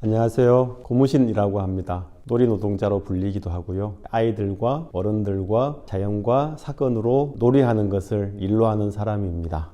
안녕하세요. 고무신이라고 합니다. 놀이노동자로 불리기도 하고요. 아이들과 어른들과 자연과 사건으로 놀이하는 것을 일로 하는 사람입니다.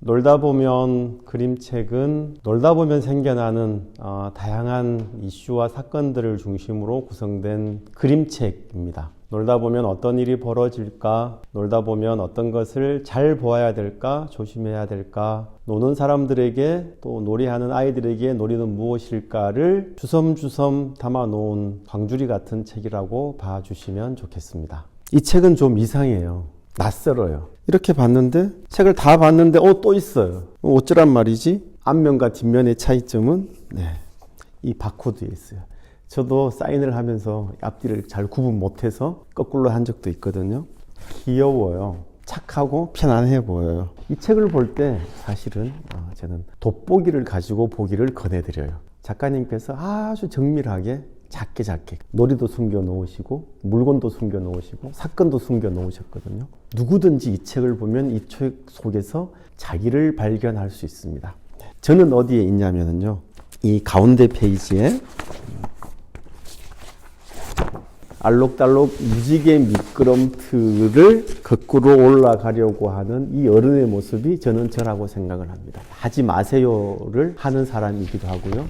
놀다 보면 그림책은 놀다 보면 생겨나는 다양한 이슈와 사건들을 중심으로 구성된 그림책입니다. 놀다 보면 어떤 일이 벌어질까? 놀다 보면 어떤 것을 잘 보아야 될까? 조심해야 될까? 노는 사람들에게 또 놀이하는 아이들에게 놀이는 무엇일까를 주섬주섬 담아놓은 광주리 같은 책이라고 봐주시면 좋겠습니다. 이 책은 좀 이상해요. 낯설어요. 이렇게 봤는데 책을 다 봤는데 또 있어요. 어쩌란 말이지? 앞면과 뒷면의 차이점은 이 바코드에 있어요. 저도 사인을 하면서 앞뒤를 잘 구분 못해서 거꾸로 한 적도 있거든요. 귀여워요. 착하고 편안해 보여요. 이 책을 볼 때 사실은 저는 돋보기를 가지고 보기를 권해드려요. 작가님께서 아주 정밀하게 작게 놀이도 숨겨 놓으시고 물건도 숨겨 놓으시고 사건도 숨겨 놓으셨거든요. 누구든지 이 책을 보면 이 책 속에서 자기를 발견할 수 있습니다. 저는 어디에 있냐면요, 이 가운데 페이지에 알록달록 무지개 미끄럼틀을 거꾸로 올라가려고 하는 이 어른의 모습이 저는 저라고 생각을 합니다. 하지 마세요를 하는 사람이기도 하고요.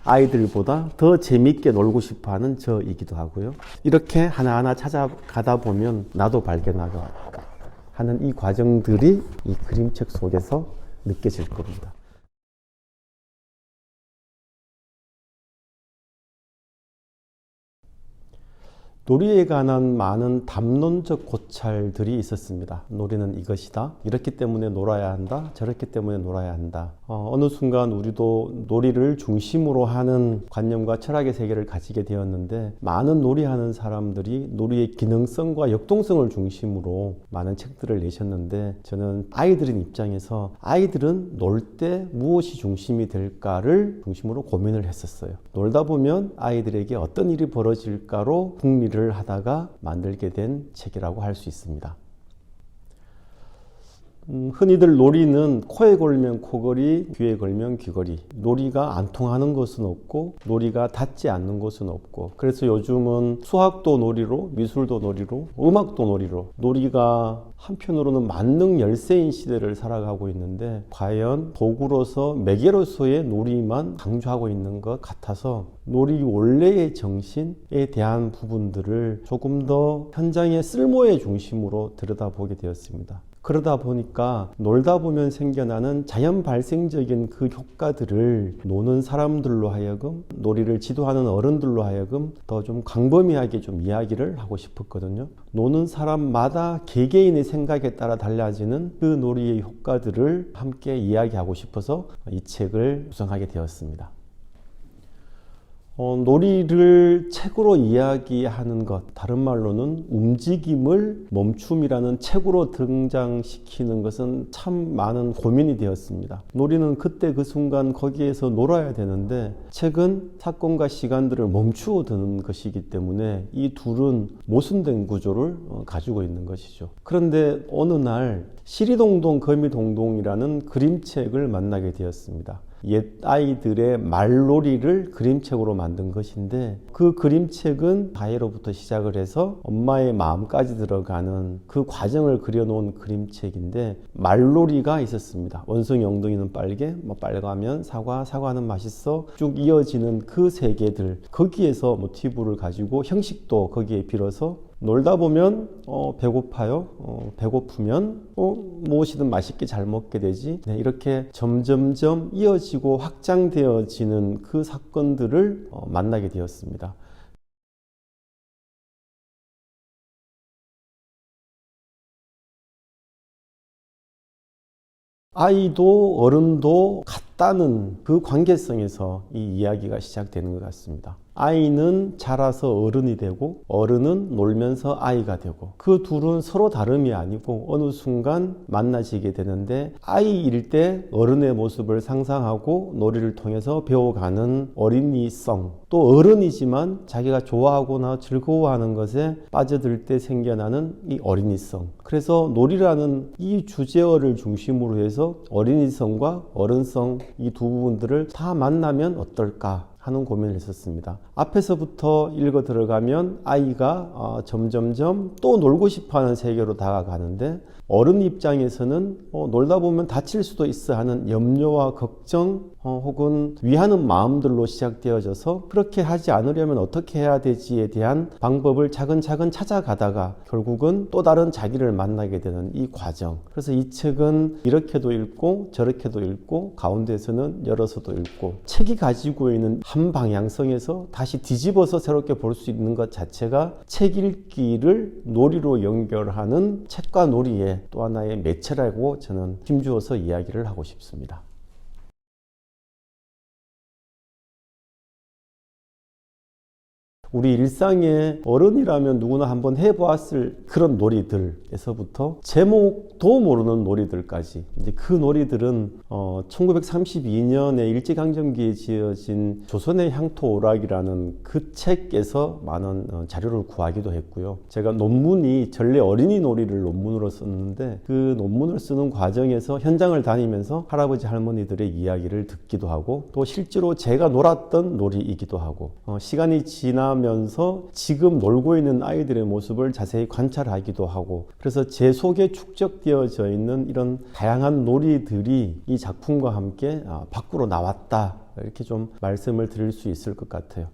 아이들보다 더 재밌게 놀고 싶어 하는 저이기도 하고요. 이렇게 하나하나 찾아가다 보면 나도 발견하고 하는 이 과정들이 이 그림책 속에서 느껴질 겁니다. 놀이에 관한 많은 담론적 고찰들이 있었습니다. 놀이는 이것이다. 이렇기 때문에 놀아야 한다. 저렇기 때문에 놀아야 한다. 어느 순간 우리도 놀이를 중심으로 하는 관념과 철학의 세계를 가지게 되었는데, 많은 놀이하는 사람들이 놀이의 기능성과 역동성을 중심으로 많은 책들을 내셨는데, 저는 아이들인 입장에서 아이들은 놀 때 무엇이 중심이 될까를 중심으로 고민을 했었어요. 놀다 보면 아이들에게 어떤 일이 벌어질까로 궁리를 하다가 만들게 된 책이라고 할 수 있습니다. 흔히들 놀이는 코에 걸면 코걸이, 귀에 걸면 귀걸이. 놀이가 안 통하는 것은 없고 놀이가 닿지 않는 것은 없고, 그래서 요즘은 수학도 놀이로, 미술도 놀이로, 음악도 놀이로, 놀이가 한편으로는 만능 열세인 시대를 살아가고 있는데, 과연 도구로서 매개로서의 놀이만 강조하고 있는 것 같아서 놀이 원래의 정신에 대한 부분들을 조금 더 현장의 쓸모의 중심으로 들여다보게 되었습니다. 그러다 보니까 놀다 보면 생겨나는 자연 발생적인 그 효과들을 노는 사람들로 하여금, 놀이를 지도하는 어른들로 하여금 더 좀 광범위하게 좀 이야기를 하고 싶었거든요. 노는 사람마다 개개인의 생각에 따라 달라지는 그 놀이의 효과들을 함께 이야기하고 싶어서 이 책을 구성하게 되었습니다. 놀이를 책으로 이야기하는 것, 다른 말로는 움직임을 멈춤이라는 책으로 등장시키는 것은 참 많은 고민이 되었습니다. 놀이는 그때 그 순간 거기에서 놀아야 되는데, 책은 사건과 시간들을 멈추어 두는 것이기 때문에 이 둘은 모순된 구조를 가지고 있는 것이죠. 그런데 어느 날 시리동동 거미동동이라는 그림책을 만나게 되었습니다. 옛 아이들의 말놀이를 그림책으로 만든 것인데, 그 그림책은 가해로부터 시작을 해서 엄마의 마음까지 들어가는 그 과정을 그려놓은 그림책인데, 말놀이가 있었습니다. 원숭이 엉덩이는 빨개, 빨가면 사과, 사과는 맛있어, 쭉 이어지는 그 세계들, 거기에서 모티브를 가지고 형식도 거기에 빌어서 놀다 보면 배고파요. 배고프면 무엇이든 맛있게 잘 먹게 되지. 이렇게 점점점 이어지고 확장되어지는 그 사건들을 만나게 되었습니다. 아이도 어른도 같다는 그 관계성에서 이 이야기가 시작되는 것 같습니다. 아이는 자라서 어른이 되고 어른은 놀면서 아이가 되고 그 둘은 서로 다름이 아니고 어느 순간 만나지게 되는데 아이일 때 어른의 모습을 상상하고 놀이를 통해서 배워가는 어린이성, 또 어른이지만 자기가 좋아하거나 즐거워하는 것에 빠져들 때 생겨나는 이 어린이성. 그래서 놀이라는 이 주제어를 중심으로 해서 어린이성과 어른성 이 두 부분들을 다 만나면 어떨까 하는 고민을 했었습니다. 앞에서부터 읽어 들어가면 아이가 점점점 또 놀고 싶어하는 세계로 다가가는데 어른 입장에서는 놀다 보면 다칠 수도 있어 하는 염려와 걱정 혹은 위하는 마음들로 시작되어져서 그렇게 하지 않으려면 어떻게 해야 되지에 대한 방법을 차근차근 찾아가다가 결국은 또 다른 자기를 만나게 되는 이 과정. 그래서 이 책은 이렇게도 읽고 저렇게도 읽고 가운데에서는 열어서도 읽고 책이 가지고 있는 한 방향성에서 다시 뒤집어서 새롭게 볼 수 있는 것 자체가 책 읽기를 놀이로 연결하는 책과 놀이의 또 하나의 매체라고 저는 힘주어서 이야기를 하고 싶습니다. 우리 일상에 어른이라면 누구나 한번 해보았을 그런 놀이들에서부터 제목도 모르는 놀이들까지 이제 그 놀이들은 1932년에 일제강점기에 지어진 조선의 향토 오락이라는 그 책에서 많은 자료를 구하기도 했고요. 제가 논문이 전래 어린이 놀이를 논문으로 썼는데 그 논문을 쓰는 과정에서 현장을 다니면서 할아버지 할머니들의 이야기를 듣기도 하고 또 실제로 제가 놀았던 놀이이기도 하고 시간이 지나면 면서 지금 놀고 있는 아이들의 모습을 자세히 관찰하기도 하고 그래서 제 속에 축적되어져 있는 이런 다양한 놀이들이 이 작품과 함께 밖으로 나왔다 이렇게 좀 말씀을 드릴 수 있을 것 같아요.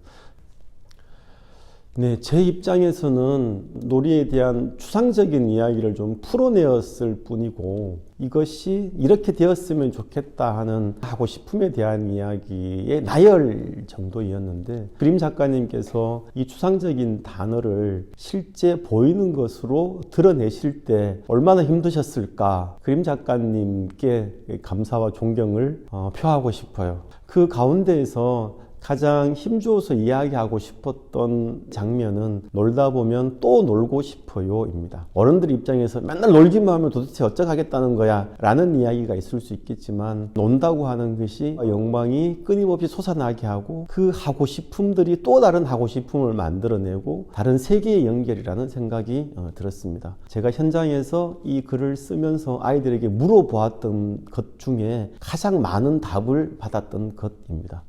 네, 제 입장에서는 놀이에 대한 추상적인 이야기를 좀 풀어내었을 뿐이고 이것이 이렇게 되었으면 좋겠다 하는 하고 싶음에 대한 이야기의 나열 정도였는데 그림 작가님께서 이 추상적인 단어를 실제 보이는 것으로 드러내실 때 얼마나 힘드셨을까 그림 작가님께 감사와 존경을 표하고 싶어요. 그 가운데에서 가장 힘주어서 이야기하고 싶었던 장면은 놀다 보면 또 놀고 싶어요 입니다. 어른들 입장에서 맨날 놀기만 하면 도대체 어쩌겠다는 거야 라는 이야기가 있을 수 있겠지만 논다고 하는 것이 영광이 끊임없이 솟아나게 하고 그 하고 싶음들이 또 다른 하고 싶음을 만들어내고 다른 세계의 연결이라는 생각이 들었습니다. 제가 현장에서 이 글을 쓰면서 아이들에게 물어보았던 것 중에 가장 많은 답을 받았던 것입니다.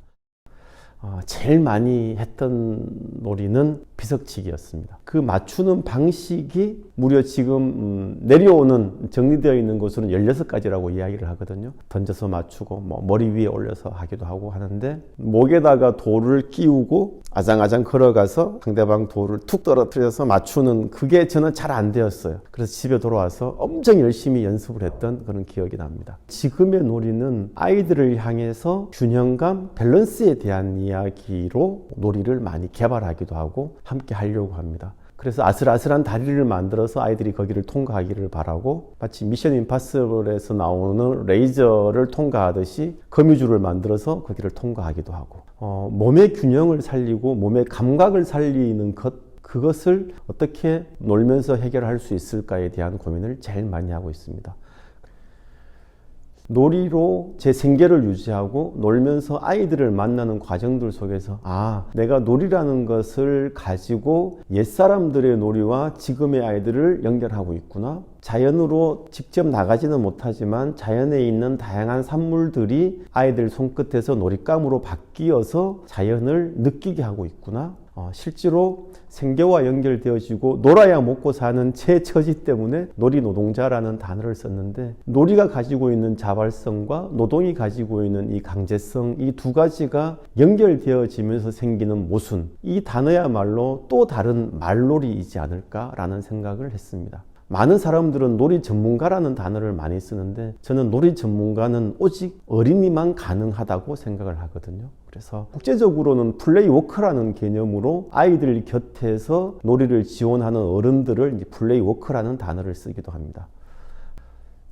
제일 많이 했던 놀이는 비석치기였습니다. 그 맞추는 방식이 무려 지금 내려오는 정리되어 있는 곳으로는 16가지라고 이야기를 하거든요. 던져서 맞추고 머리 위에 올려서 하기도 하고 하는데 목에다가 돌을 끼우고 아장아장 걸어가서 상대방 돌을 툭 떨어뜨려서 맞추는 그게 저는 잘 안 되었어요. 그래서 집에 돌아와서 엄청 열심히 연습을 했던 그런 기억이 납니다. 지금의 놀이는 아이들을 향해서 균형감, 밸런스에 대한 이야기로 놀이를 많이 개발하기도 하고 함께 하려고 합니다. 그래서 아슬아슬한 다리를 만들어서 아이들이 거기를 통과하기를 바라고 마치 미션 임파서블에서 나오는 레이저를 통과하듯이 거미줄을 만들어서 거기를 통과하기도 하고 몸의 균형을 살리고 몸의 감각을 살리는 그것을 어떻게 놀면서 해결할 수 있을까에 대한 고민을 제일 많이 하고 있습니다. 놀이로 제 생계를 유지하고 놀면서 아이들을 만나는 과정들 속에서 내가 놀이라는 것을 가지고 옛사람들의 놀이와 지금의 아이들을 연결하고 있구나. 자연으로 직접 나가지는 못하지만 자연에 있는 다양한 산물들이 아이들 손끝에서 놀잇감으로 바뀌어서 자연을 느끼게 하고 있구나. 실제로 생계와 연결되어지고 놀아야 먹고 사는 제 처지 때문에 놀이 노동자라는 단어를 썼는데 놀이가 가지고 있는 자발성과 노동이 가지고 있는 이 강제성 이 두 가지가 연결되어지면서 생기는 모순 이 단어야말로 또 다른 말놀이이지 않을까라는 생각을 했습니다. 많은 사람들은 놀이 전문가라는 단어를 많이 쓰는데 저는 놀이 전문가는 오직 어린이만 가능하다고 생각을 하거든요. 그래서 국제적으로는 플레이워커라는 개념으로 아이들 곁에서 놀이를 지원하는 어른들을 플레이워커라는 단어를 쓰기도 합니다.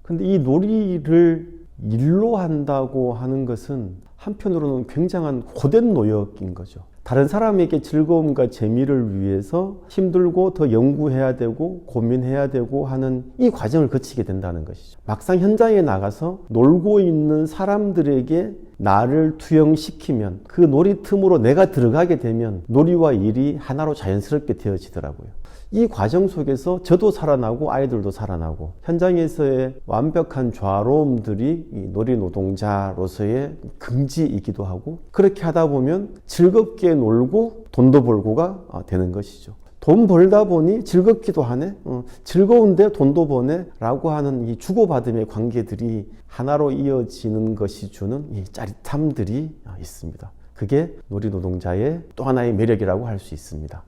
근데 이 놀이를 일로 한다고 하는 것은 한편으로는 굉장한 고된 노역인 거죠. 다른 사람에게 즐거움과 재미를 위해서 힘들고 더 연구해야 되고 고민해야 되고 하는 이 과정을 거치게 된다는 것이죠. 막상 현장에 나가서 놀고 있는 사람들에게 나를 투영시키면 그 놀이 틈으로 내가 들어가게 되면 놀이와 일이 하나로 자연스럽게 되어지더라고요. 이 과정 속에서 저도 살아나고 아이들도 살아나고 현장에서의 완벽한 좌로움들이 이 놀이 노동자로서의 긍지이기도 하고, 그렇게 하다 보면 즐겁게 놀고 돈도 벌고가 되는 것이죠. 돈 벌다 보니 즐겁기도 하네, 즐거운데 돈도 버네 라고 하는 이 주고받음의 관계들이 하나로 이어지는 것이 주는 이 짜릿함들이 있습니다. 그게 놀이 노동자의 또 하나의 매력이라고 할 수 있습니다.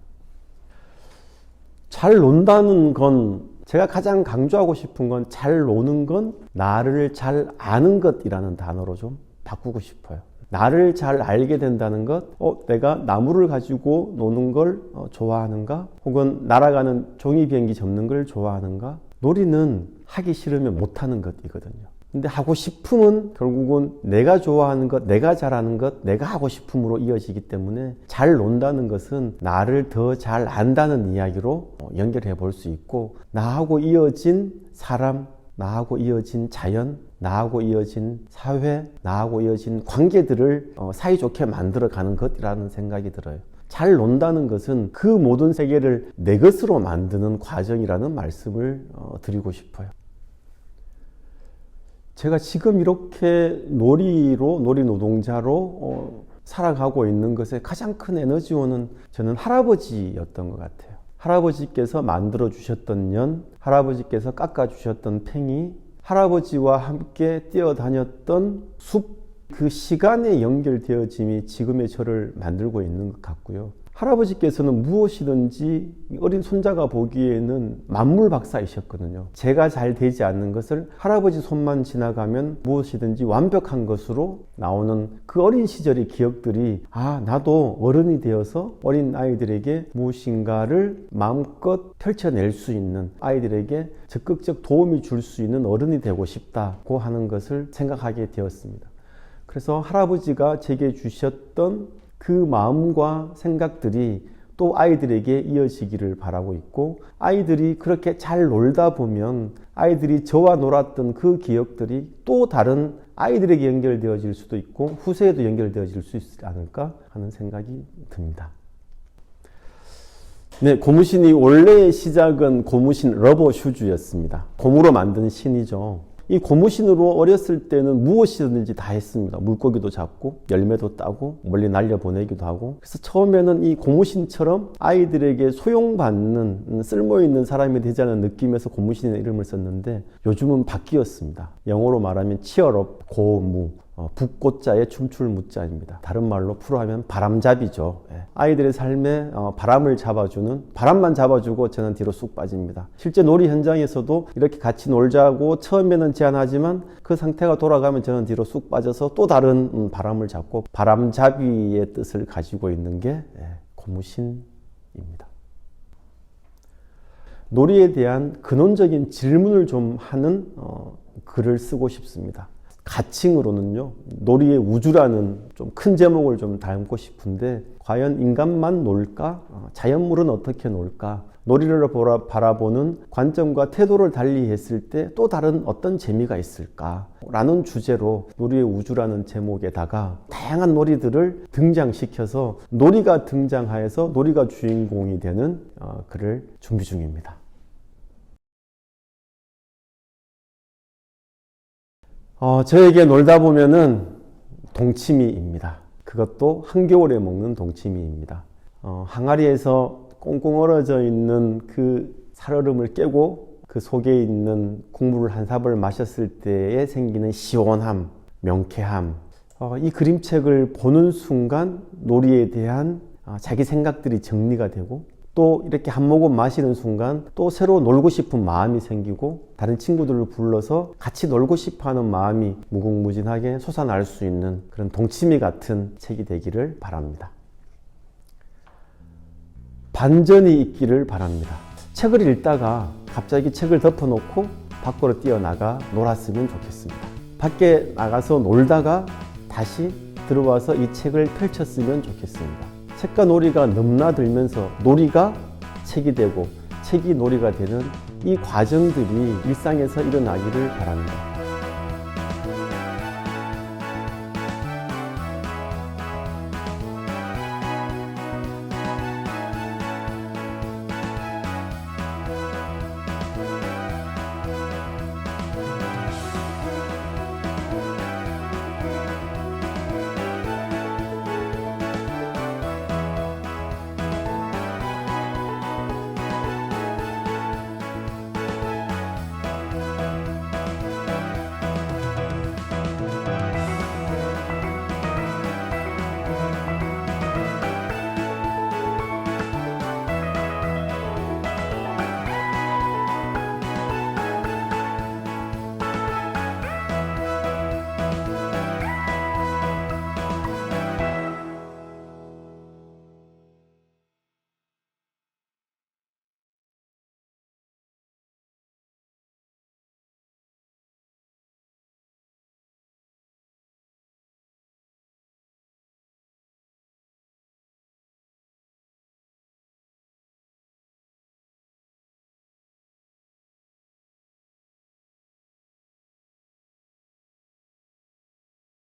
잘 논다는 건, 제가 가장 강조하고 싶은 건 잘 노는 건 나를 잘 아는 것이라는 단어로 좀 바꾸고 싶어요. 나를 잘 알게 된다는 것, 내가 나무를 가지고 노는 걸 좋아하는가? 혹은 날아가는 종이 비행기 접는 걸 좋아하는가? 놀이는 하기 싫으면 못하는 것이거든요. 근데 하고 싶으면 결국은 내가 좋아하는 것, 내가 잘하는 것, 내가 하고 싶음으로 이어지기 때문에 잘 논다는 것은 나를 더 잘 안다는 이야기로 연결해 볼 수 있고, 나하고 이어진 사람, 나하고 이어진 자연, 나하고 이어진 사회, 나하고 이어진 관계들을 사이좋게 만들어가는 것이라는 생각이 들어요. 잘 논다는 것은 그 모든 세계를 내 것으로 만드는 과정이라는 말씀을 드리고 싶어요. 제가 지금 이렇게 놀이 노동자로 살아가고 있는 것의 가장 큰 에너지원은 저는 할아버지였던 것 같아요. 할아버지께서 만들어 주셨던 연, 할아버지께서 깎아 주셨던 팽이, 할아버지와 함께 뛰어다녔던 숲, 그 시간에 연결되어짐이 지금의 저를 만들고 있는 것 같고요. 할아버지께서는 무엇이든지 어린 손자가 보기에는 만물 박사이셨거든요. 제가 잘 되지 않는 것을 할아버지 손만 지나가면 무엇이든지 완벽한 것으로 나오는 그 어린 시절의 기억들이, 나도 어른이 되어서 어린 아이들에게 무엇인가를 마음껏 펼쳐낼 수 있는, 아이들에게 적극적 도움이 줄 수 있는 어른이 되고 싶다고 하는 것을 생각하게 되었습니다. 그래서 할아버지가 제게 주셨던 그 마음과 생각들이 또 아이들에게 이어지기를 바라고 있고, 아이들이 그렇게 잘 놀다 보면 아이들이 저와 놀았던 그 기억들이 또 다른 아이들에게 연결되어질 수도 있고 후세에도 연결되어질 수 있지 않을까 하는 생각이 듭니다. 네, 고무신이 원래의 시작은 고무신 러버 슈즈였습니다. 고무로 만든 신이죠. 이 고무신으로 어렸을 때는 무엇이든지 다 했습니다. 물고기도 잡고 열매도 따고 멀리 날려보내기도 하고. 그래서 처음에는 이 고무신처럼 아이들에게 소용받는, 쓸모있는 사람이 되자는 느낌에서 고무신의 이름을 썼는데, 요즘은 바뀌었습니다. 영어로 말하면 치얼업, 고무, 북꽃자의 춤출 무자입니다. 다른 말로 풀어하면 바람잡이죠. 아이들의 삶에 바람을 잡아주는, 바람만 잡아주고 저는 뒤로 쑥 빠집니다. 실제 놀이 현장에서도 이렇게 같이 놀자고 처음에는 제안하지만 그 상태가 돌아가면 저는 뒤로 쑥 빠져서 또 다른 바람을 잡고, 바람잡이의 뜻을 가지고 있는 게 고무신입니다. 놀이에 대한 근원적인 질문을 좀 하는 글을 쓰고 싶습니다. 가칭으로는요, 놀이의 우주라는 좀 큰 제목을 좀 담고 싶은데, 과연 인간만 놀까? 자연물은 어떻게 놀까? 놀이를 바라보는 관점과 태도를 달리했을 때 또 다른 어떤 재미가 있을까? 라는 주제로 놀이의 우주라는 제목에다가 다양한 놀이들을 등장시켜서 놀이가 등장하여서 놀이가 주인공이 되는 글을 준비 중입니다. 저에게 놀다 보면은 동치미입니다. 그것도 한겨울에 먹는 동치미입니다. 항아리에서 꽁꽁 얼어져 있는 그 살얼음을 깨고 그 속에 있는 국물을 한 사발 마셨을 때에 생기는 시원함, 명쾌함. 이 그림책을 보는 순간 놀이에 대한 자기 생각들이 정리가 되고, 또 이렇게 한 모금 마시는 순간 또 새로 놀고 싶은 마음이 생기고, 다른 친구들을 불러서 같이 놀고 싶어하는 마음이 무궁무진하게 솟아날 수 있는 그런 동치미 같은 책이 되기를 바랍니다. 반전이 있기를 바랍니다. 책을 읽다가 갑자기 책을 덮어놓고 밖으로 뛰어나가 놀았으면 좋겠습니다. 밖에 나가서 놀다가 다시 들어와서 이 책을 펼쳤으면 좋겠습니다. 책과 놀이가 넘나들면서 놀이가 책이 되고 책이 놀이가 되는 이 과정들이 일상에서 일어나기를 바랍니다.